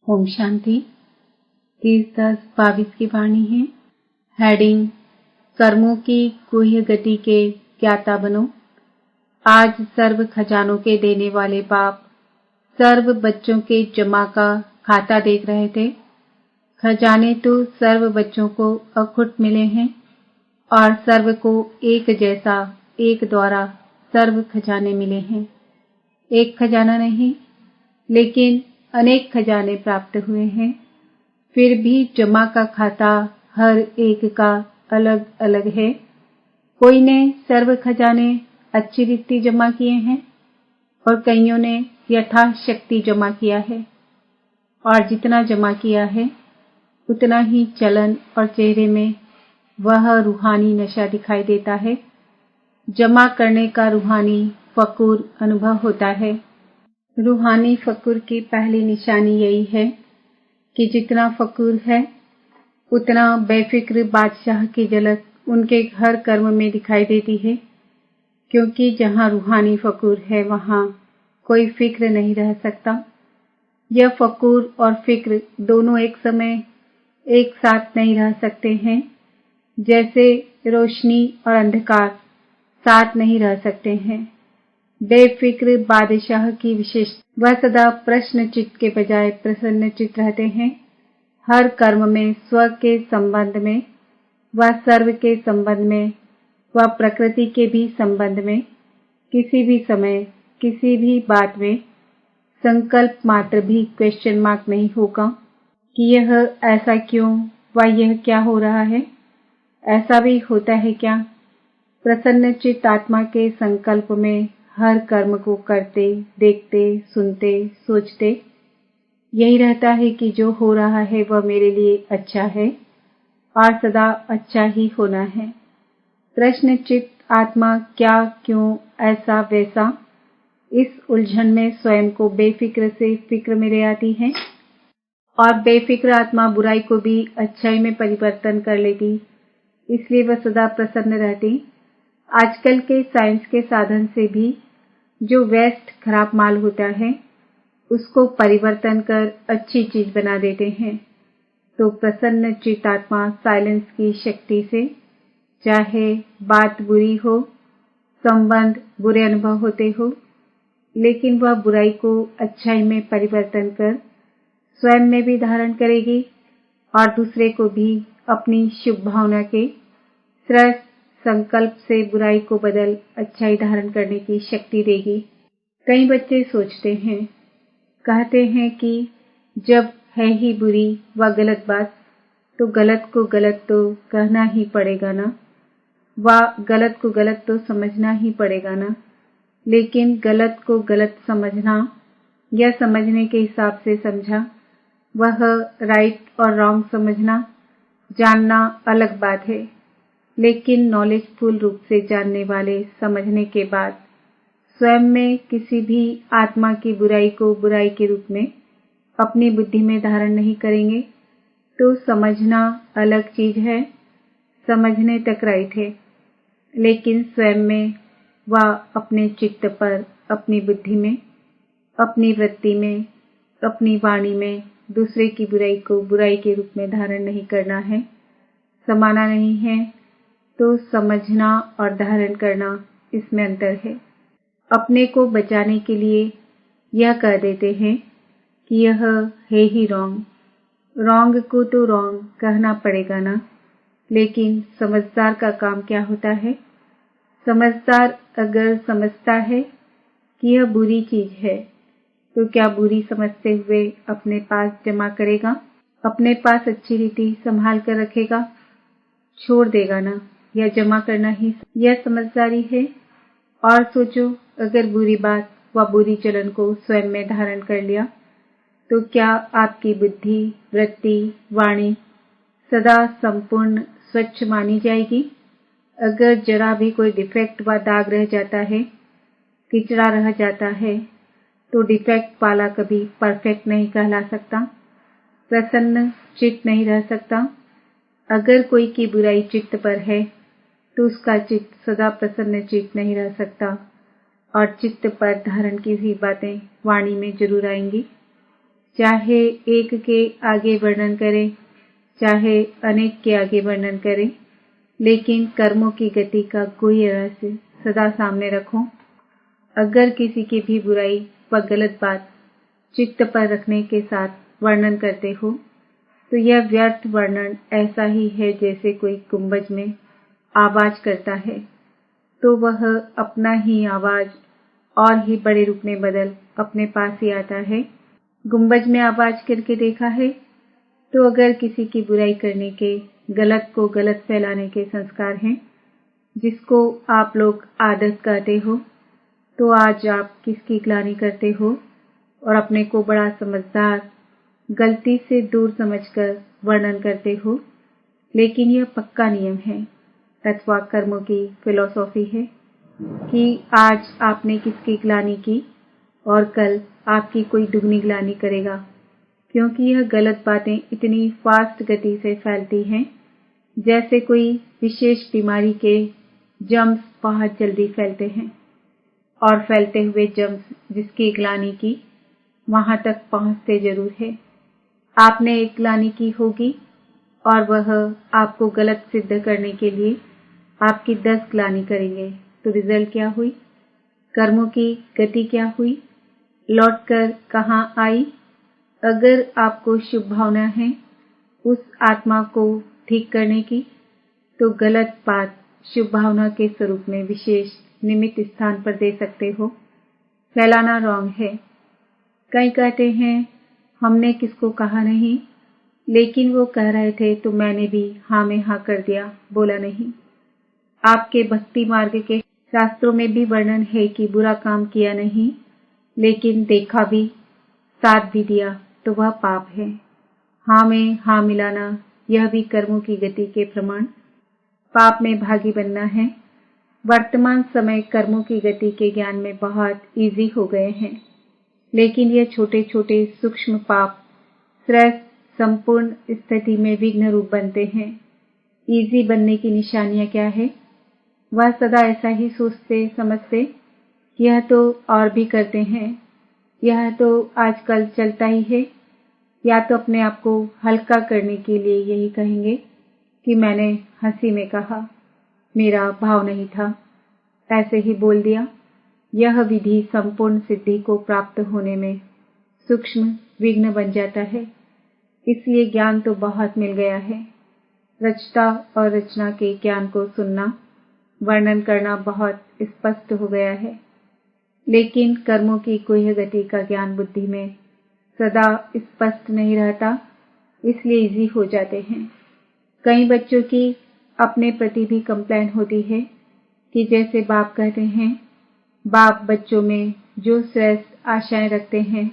ओम शांति। 30-10-22 की वाणी है। हेडिंग, कर्मों की गुह्य गति के ज्ञाता बनो। आज सर्व खजानों के देने वाले बाप सर्व बच्चों के जमा का खाता देख रहे थे। खजाने तो सर्व बच्चों को अखुट मिले हैं और सर्व को एक जैसा एक द्वारा सर्व खजाने मिले हैं। एक खजाना नहीं लेकिन अनेक खजाने प्राप्त हुए हैं। फिर भी जमा का खाता हर एक का अलग अलग है। कोई ने सर्व खजाने अच्छी रीति जमा किए हैं और कईयों ने यथाशक्ति जमा किया है, और जितना जमा किया है उतना ही चलन और चेहरे में वह रूहानी नशा दिखाई देता है। जमा करने का रूहानी फकूर अनुभव होता है। रूहानी फकूर की पहली निशानी यही है कि जितना फकूर है उतना बेफिक्र बादशाह की झलक उनके हर कर्म में दिखाई देती है, क्योंकि जहाँ रूहानी फकूर है वहाँ कोई फिक्र नहीं रह सकता। यह फकूर और फिक्र दोनों एक समय एक साथ नहीं रह सकते हैं, जैसे रोशनी और अंधकार साथ नहीं रह सकते हैं। बेफिक्र बादशाह की विशेषता, वह सदा प्रश्न चित्त के बजाय प्रसन्न चित्त रहते हैं। हर कर्म में स्व के संबंध में, व सर्व के संबंध में, व प्रकृति के भी संबंध में, किसी भी समय किसी भी बात में संकल्प मात्र भी क्वेश्चन मार्क नहीं होगा कि यह ऐसा क्यों व यह क्या हो रहा है। ऐसा भी होता है क्या? प्रसन्न चित्त आत्मा के संकल्प में हर कर्म को करते, देखते, सुनते, सोचते यही रहता है कि जो हो रहा है वह मेरे लिए अच्छा है और सदा अच्छा ही होना है। प्रश्न चित्त आत्मा क्या, क्यों, ऐसा, वैसा, इस उलझन में स्वयं को बेफिक्र से फिक्र में ले आती है, और बेफिक्र आत्मा बुराई को भी अच्छाई में परिवर्तन कर लेती, इसलिए वह सदा प्रसन्न रहती। आजकल के साइंस के साधन से भी जो वेस्ट खराब माल होता है उसको परिवर्तन कर अच्छी चीज बना देते हैं। तो प्रसन्न चित्त आत्मा साइलेंस की शक्ति से, चाहे बात बुरी हो, संबंध बुरे अनुभव होते हो, लेकिन वह बुराई को अच्छाई में परिवर्तन कर स्वयं में भी धारण करेगी और दूसरे को भी अपनी शुभ भावना के श्रेष्ठ संकल्प से बुराई को बदल अच्छाई धारण करने की शक्ति देगी। कई बच्चे सोचते हैं, कहते हैं कि जब है ही बुरी व गलत बात तो गलत को गलत तो कहना ही पड़ेगा ना, व गलत को गलत तो समझना ही पड़ेगा ना। लेकिन गलत को गलत समझना या समझने के हिसाब से समझा, वह राइट और रॉन्ग समझना, जानना अलग बात है। लेकिन नॉलेजफुल रूप से जानने वाले समझने के बाद स्वयं में किसी भी आत्मा की बुराई को बुराई के रूप में अपनी बुद्धि में धारण नहीं करेंगे, तो समझना अलग चीज है, समझने तक राइट है, लेकिन स्वयं में व अपने चित्त पर, अपनी बुद्धि में, अपनी वृत्ति में, अपनी वाणी में दूसरे की बुराई को बुराई के रूप में धारण नहीं करना है, समाना नहीं है। तो समझना और धारण करना, इसमें अंतर है। अपने को बचाने के लिए यह कह देते हैं कि यह है ही रॉन्ग। रॉन्ग को तो रॉन्ग कहना पड़ेगा ना। लेकिन समझदार का काम क्या होता है? समझदार अगर समझता है कि यह बुरी चीज है तो क्या बुरी समझते हुए अपने पास जमा करेगा? अपने पास अच्छी रीति संभाल कर रखेगा? छोड़ देगा ना, या जमा करना ही यह समझदारी है। और सोचो, अगर बुरी बात व बुरी चलन को स्वयं में धारण कर लिया तो क्या आपकी बुद्धि, वृत्ति, वाणी सदा संपूर्ण स्वच्छ मानी जाएगी? अगर जरा भी कोई डिफेक्ट व दाग रह जाता है, किचड़ा रह जाता है, तो डिफेक्ट वाला कभी परफेक्ट नहीं कहला सकता, प्रसन्न चित्त नहीं रह सकता। अगर कोई की बुराई चित्त पर है तो उसका चित्त सदा प्रसन्न चित्त नहीं रह सकता, और चित्त पर धारण की हुई बातें वाणी में जरूर आएंगी। चाहे एक के आगे वर्णन करें, चाहे अनेक के आगे वर्णन करें, लेकिन कर्मों की गति का कोई रहस्य सदा सामने रखो। अगर किसी की भी बुराई व गलत बात चित्त पर रखने के साथ वर्णन करते हो, तो यह व्यर्थ वर्णन ऐसा ही है जैसे कोई गुंबज में आवाज करता है तो वह अपना ही आवाज और ही बड़े रूप में बदल अपने पास ही आता है। गुंबज में आवाज करके देखा है तो अगर किसी की बुराई करने के, गलत को गलत फैलाने के संस्कार हैं, जिसको आप लोग आदत कहते हो, तो आज आप किसकी ग्लानि करते हो और अपने को बड़ा समझदार, गलती से दूर समझकर वर्णन करते हो। लेकिन यह पक्का नियम है अथवा कर्मों की फिलॉसफी है कि आज आपने किसकी ग्लानि की और कल आपकी कोई दुगनी ग्लानि करेगा, क्योंकि यह गलत बातें इतनी फास्ट गति से फैलती हैं जैसे कोई विशेष बीमारी के जर्म्स बहुत जल्दी फैलते हैं, और फैलते हुए जर्म्स जिसकी ग्लानि की वहां तक पहुंचते जरूर है। आपने एक ग्लानि की होगी और वह आपको गलत सिद्ध करने के लिए आपकी 10 ग्लानि करेंगे, तो रिजल्ट क्या हुई? कर्मों की गति क्या हुई? लौटकर कहाँ आई? अगर आपको शुभ भावना है उस आत्मा को ठीक करने की, तो गलत बात शुभ भावना के स्वरूप में विशेष निमित्त स्थान पर दे सकते हो। फैलाना रॉन्ग है। कई कहते हैं हमने किसको कहा नहीं, लेकिन वो कह रहे थे तो मैंने भी हाँ में हाँ कर दिया, बोला नहीं। आपके भक्ति मार्ग के शास्त्रों में भी वर्णन है कि बुरा काम किया नहीं, लेकिन देखा भी, साथ भी दिया, तो वह पाप है। हाँ में हाँ मिलाना यह भी कर्मों की गति के प्रमाण। पाप में भागी बनना है। वर्तमान समय कर्मों की गति के ज्ञान में बहुत इजी हो गए हैं, लेकिन यह छोटे छोटे सूक्ष्म पाप श्रेष्ठ संपूर्ण स्थिति में विघ्न रूप बनते हैं। इजी बनने की निशानियां क्या है? वह सदा ऐसा ही सोचते समझते, यह तो और भी करते हैं, यह तो आजकल चलता ही है, या तो अपने आप को हल्का करने के लिए यही कहेंगे कि मैंने हंसी में कहा, मेरा भाव नहीं था, ऐसे ही बोल दिया। यह विधि संपूर्ण सिद्धि को प्राप्त होने में सूक्ष्म विघ्न बन जाता है। इसलिए ज्ञान तो बहुत मिल गया है, रचता और रचना के ज्ञान को सुनना, वर्णन करना बहुत स्पष्ट हो गया है, लेकिन कर्मों की गुह्य गति का ज्ञान बुद्धि में सदा स्पष्ट नहीं रहता, इसलिए इजी हो जाते हैं। कई बच्चों की अपने प्रति भी कंप्लेंट होती है कि जैसे बाप कहते हैं, बाप बच्चों में जो श्रेष्ठ आशाएं रखते हैं,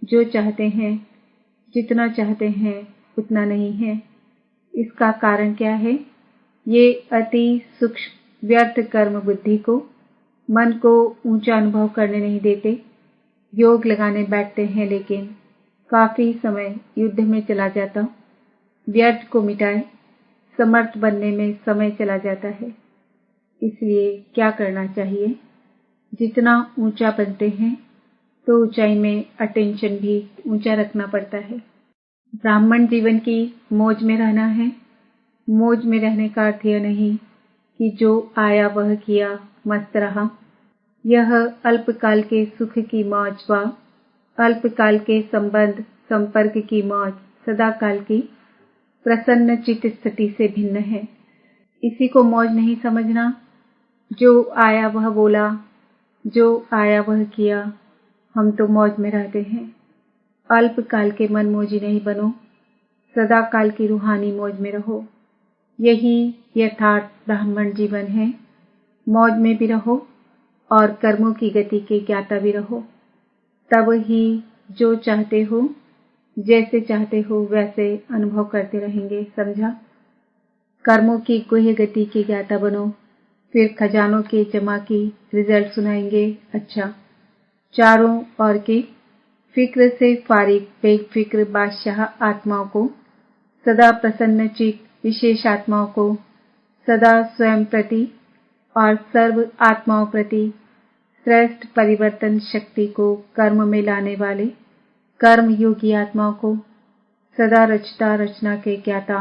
जो चाहते हैं, जितना चाहते हैं उतना नहीं है। इसका कारण क्या है? ये अति सूक्ष्म व्यर्थ कर्म बुद्धि को, मन को ऊंचा अनुभव करने नहीं देते। योग लगाने बैठते हैं लेकिन काफी समय युद्ध में चला जाता, व्यर्थ को मिटाए समर्थ बनने में समय चला जाता है। इसलिए क्या करना चाहिए? जितना ऊंचा बनते हैं तो ऊंचाई में अटेंशन भी ऊंचा रखना पड़ता है। ब्राह्मण जीवन की मौज में रहना है। मौज में रहने का अर्थ यह नहीं कि जो आया वह किया, मस्त रहा। यह अल्पकाल के सुख की मौज व अल्पकाल के संबंध संपर्क की मौज सदा काल की प्रसन्न चित्त स्थिति से भिन्न है। इसी को मौज नहीं समझना। जो आया वह बोला, जो आया वह किया, हम तो मौज में रहते हैं। अल्पकाल के मनमोजी नहीं बनो, सदा काल की रूहानी मौज में रहो। यही यथार्थ ब्राह्मण जीवन है। मौज में भी रहो और कर्मों की गति के ज्ञाता भी रहो, तब ही जो चाहते हो, जैसे चाहते हो वैसे अनुभव करते रहेंगे। समझा? कर्मों की गुह्य गति के ज्ञाता बनो, फिर खजानों के जमा की रिजल्ट सुनाएंगे। अच्छा, चारों ओर के फिक्र से फारिग बेफिक्र बादशाह आत्माओं को, सदा प्रसन्न चित्त विशेष आत्माओं को, सदा स्वयं प्रति और सर्व आत्माओं प्रति श्रेष्ठ परिवर्तन शक्ति को कर्म में लाने वाले, कर्म योगी आत्माओं को, सदा रचता रचना के ज्ञाता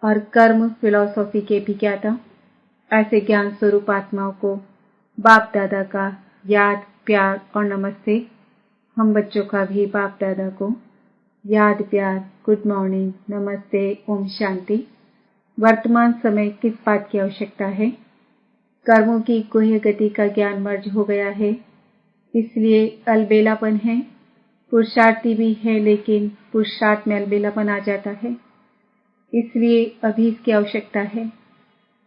और कर्म फिलॉसफी के भी ज्ञाता, ऐसे ज्ञान स्वरूप आत्माओं को बाप दादा का याद, प्यार और नमस्ते। हम बच्चों का भी बाप दादा को याद, प्यार, गुड मॉर्निंग, नमस्ते, ओम शांति। वर्तमान समय किस बात की आवश्यकता है? कर्मों की गुह्य गति का ज्ञान मर्ज हो गया है, इसलिए अलबेलापन है। पुरुषार्थी भी है, लेकिन पुरुषार्थ में अलबेलापन आ जाता है, इसलिए अभी इसकी आवश्यकता है।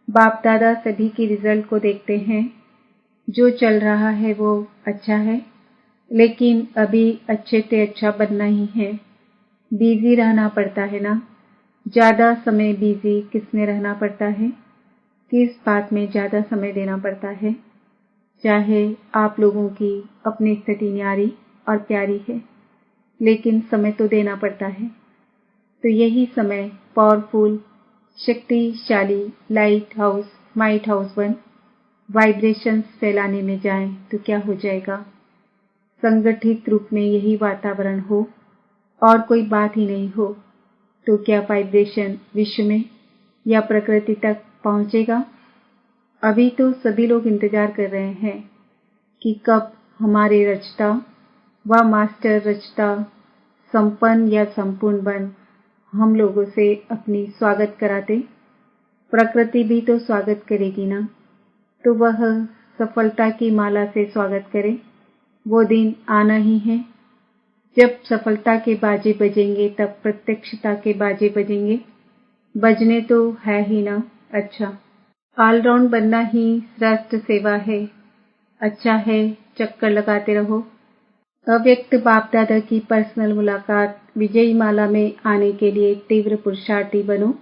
बाप दादा सभी की रिजल्ट को देखते हैं। जो चल रहा है वो अच्छा है, लेकिन अभी अच्छे से अच्छा बनना ही है। बिजी रहना पड़ता है ना। ज्यादा समय बिजी किसमें रहना पड़ता है? किस बात में ज्यादा समय देना पड़ता है? चाहे आप लोगों की अपनी स्थिति न्यारी और प्यारी है, लेकिन समय तो देना पड़ता है। तो यही समय पावरफुल, शक्तिशाली लाइट हाउस, माइट हाउस बन वाइब्रेशंस फैलाने में जाएं तो क्या हो जाएगा? संगठित रूप में यही वातावरण हो और कोई बात ही नहीं हो, तो क्या वाइब्रेशन विश्व में या प्रकृति तक पहुंचेगा? अभी तो सभी लोग इंतजार कर रहे हैं कि कब हमारे रचता व मास्टर रचता संपन्न या संपूर्ण बन हम लोगों से अपनी स्वागत कराते। प्रकृति भी तो स्वागत करेगी ना, तो वह सफलता की माला से स्वागत करे। वो दिन आना ही है जब सफलता के बाजे बजेंगे, तब प्रत्यक्षता के बाजे बजेंगे। बजने तो है ही ना। अच्छा, ऑलराउंड बनना ही श्रेष्ठ सेवा है। अच्छा है, चक्कर लगाते रहो। अव्यक्त बाप दादा की पर्सनल मुलाकात विजयी माला में आने के लिए तीव्र पुरुषार्थी बनो।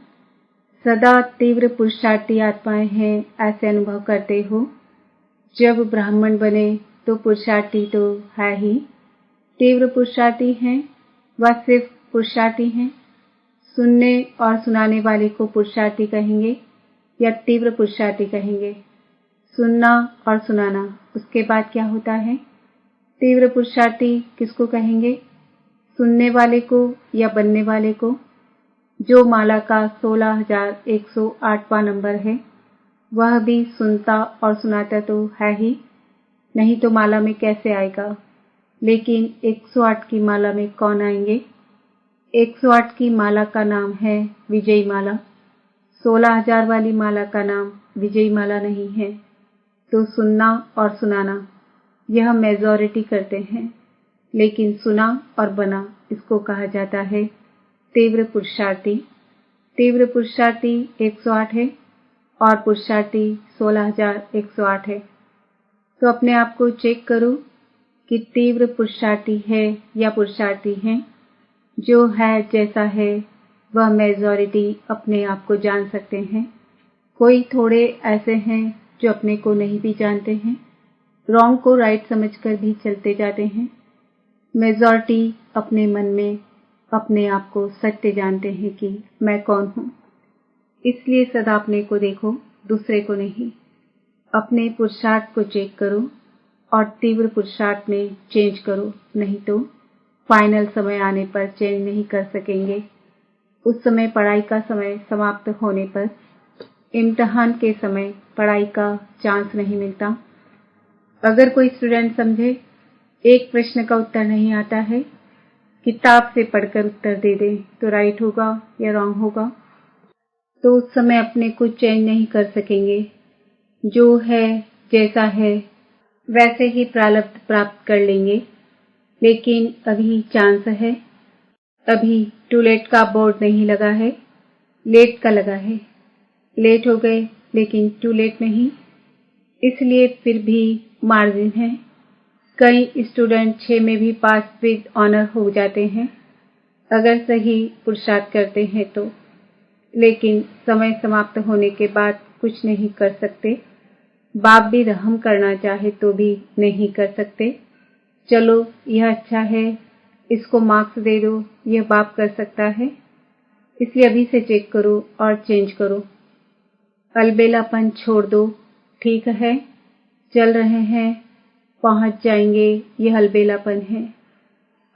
सदा तीव्र पुरुषार्थी आत्माएं हैं, ऐसे अनुभव करते हो। जब ब्राह्मण बने तो पुरुषार्थी तो है ही। तीव्र पुरुषार्थी हैं, वह सिर्फ पुरुषार्थी हैं। सुनने और सुनाने वाले को पुरुषार्थी कहेंगे या तीव्र पुरुषार्थी कहेंगे? सुनना और सुनाना, उसके बाद क्या होता है? तीव्र पुरुषार्थी किसको कहेंगे? सुनने वाले को या बनने वाले को? जो माला का 16,108वां नंबर है, वह भी सुनता और सुनाता तो है ही, नहीं तो माला में कैसे आएगा? लेकिन 108 की माला में कौन आएंगे? 108 की माला का नाम है विजयी माला। 16,000 वाली माला का नाम विजयी माला नहीं है। तो सुनना और सुनाना यह मेजॉरिटी करते हैं, लेकिन सुना और बना इसको कहा जाता है तीव्र पुरुषार्थी। तीव्र पुरुषार्थी 108 है और पुरुषार्थी 16,108 है। तो अपने आप को चेक करो कि तीव्र पुरुषार्थी है या पुरुषार्थी है। जो है जैसा है वह मेजॉरिटी अपने आप को जान सकते हैं। कोई थोड़े ऐसे हैं जो अपने को नहीं भी जानते हैं, रॉन्ग को राइट समझकर भी चलते जाते हैं। मेजॉरिटी अपने मन में अपने आप को सत्य जानते हैं कि मैं कौन हूँ। इसलिए सदा अपने को देखो, दूसरे को नहीं। अपने पुरुषार्थ को चेक करो और तीव्र पुरुषार्थ में चेंज करो, नहीं तो फाइनल समय आने पर चेंज नहीं कर सकेंगे। उस समय पढ़ाई का समय समाप्त होने पर इम्तिहान के समय पढ़ाई का चांस नहीं मिलता। अगर कोई स्टूडेंट समझे एक प्रश्न का उत्तर नहीं आता है, किताब से पढ़कर उत्तर दे दे, तो राइट होगा या रॉन्ग होगा? तो उस समय अपने को चेंज नहीं कर सकेंगे। जो है जैसा है वैसे ही प्रारब्ध प्राप्त कर लेंगे। लेकिन अभी चांस है। अभी टू लेट का बोर्ड नहीं लगा है, लेट का लगा है। लेट हो गए लेकिन टू लेट नहीं, इसलिए फिर भी मार्जिन है। कई स्टूडेंट 6 में भी पास विद ऑनर हो जाते हैं अगर सही पुरुषार्थ करते हैं तो। लेकिन समय समाप्त होने के बाद कुछ नहीं कर सकते। बाप भी रहम करना चाहे तो भी नहीं कर सकते। चलो यह अच्छा है, इसको मार्क्स दे दो, यह बाप कर सकता है। इसलिए अभी से चेक करो और चेंज करो। अलबेलापन छोड़ दो। ठीक है, चल रहे हैं, पहुंच जाएंगे, यह अलबेलापन है।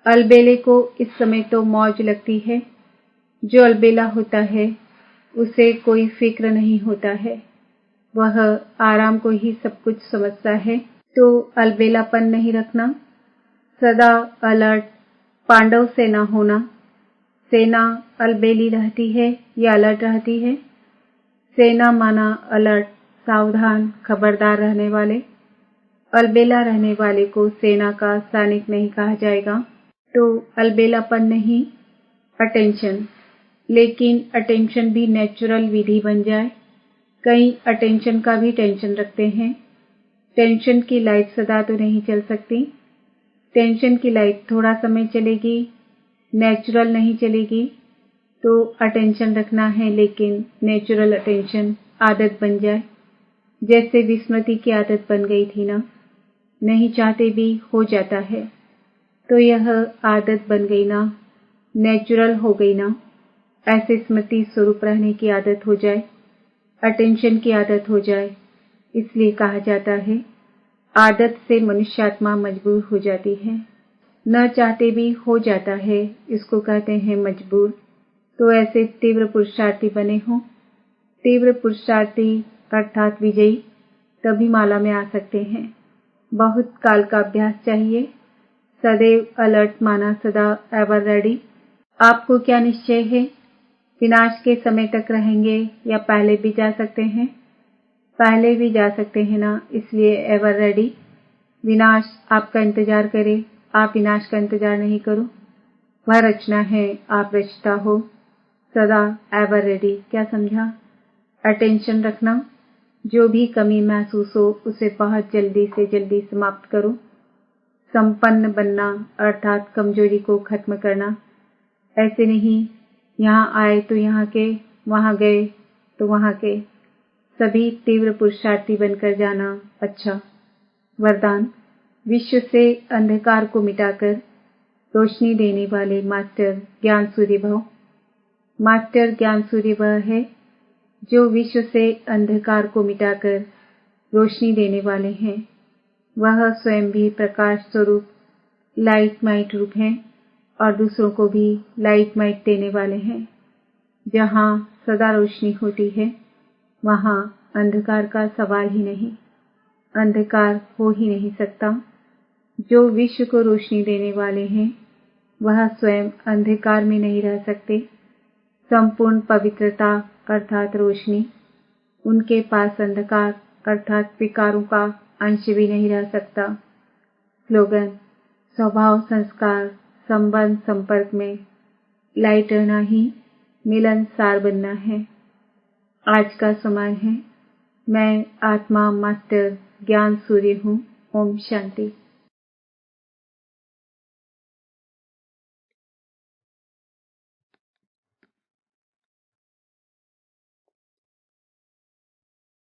अलबेले को इस समय तो मौज लगती है। जो अलबेला होता है उसे कोई फिक्र नहीं होता है, वह आराम को ही सब कुछ समझता है। तो अलबेलापन नहीं रखना, सदा अलर्ट, पांडव सेना होना। सेना अलबेली रहती है या अलर्ट रहती है? सेना माना अलर्ट, सावधान, खबरदार रहने वाले। अलबेला रहने वाले को सेना का सैनिक नहीं कहा जाएगा। तो अलबेलापन नहीं, अटेंशन। लेकिन अटेंशन भी नेचुरल विधि बन जाए। कई अटेंशन का भी टेंशन रखते हैं। टेंशन की लाइट सदा तो नहीं चल सकती। टेंशन की लाइट थोड़ा समय चलेगी, नेचुरल नहीं चलेगी। तो अटेंशन रखना है, लेकिन नेचुरल अटेंशन आदत बन जाए। जैसे विस्मृति की आदत बन गई थी ना, नहीं चाहते भी हो जाता है। तो यह आदत बन गई ना, नेचुरल हो गई ना। ऐसे स्मृति स्वरूप रहने की आदत हो जाए, अटेंशन की आदत हो जाए। इसलिए कहा जाता है आदत से मनुष्यात्मा मजबूर हो जाती है। न चाहते भी हो जाता है, इसको कहते हैं मजबूर। तो ऐसे तीव्र पुरुषार्थी बने हों। तीव्र पुरुषार्थी अर्थात विजयी तभी माला में आ सकते हैं। बहुत काल का अभ्यास चाहिए। सदैव अलर्ट माना, सदा एवर रेडी। आपको क्या निश्चय है? विनाश के समय तक रहेंगे या पहले भी जा सकते हैं? पहले भी जा सकते हैं ना, इसलिए एवर रेडी। विनाश आपका इंतजार करे, आप विनाश का इंतजार नहीं करो। वह रचना है, आप रचता हो। सदा एवर रेडी। क्या समझा? अटेंशन रखना, जो भी कमी महसूस हो उसे बहुत जल्दी से जल्दी समाप्त करो। संपन्न बनना अर्थात कमजोरी को खत्म करना। ऐसे नहीं यहाँ आए तो यहाँ के, वहाँ गए तो वहाँ के, सभी तीव्र पुरुषार्थी बनकर जाना। अच्छा वरदान, विश्व से अंधकार को मिटाकर रोशनी देने वाले मास्टर ज्ञान सूर्य भव। मास्टर ज्ञान सूर्य वह है जो विश्व से अंधकार को मिटाकर रोशनी देने वाले हैं। वह स्वयं भी प्रकाश स्वरूप लाइट माइट रूप हैं और दूसरों को भी लाइट माइट देने वाले हैं। जहाँ सदा रोशनी होती है वहाँ अंधकार का सवाल ही नहीं, अंधकार हो ही नहीं सकता। जो विश्व को रोशनी देने वाले हैं वह स्वयं अंधकार में नहीं रह सकते। संपूर्ण पवित्रता अर्थात रोशनी, उनके पास अंधकार अर्थात विकारों का अंश भी नहीं रह सकता। स्लोगन, स्वभाव संस्कार संबंध संपर्क में लाइट रहना ही मिलनसार बनना है। आज का समय है। मैं आत्मा मास्टर ज्ञान सूर्य हूँ। ओम शांति।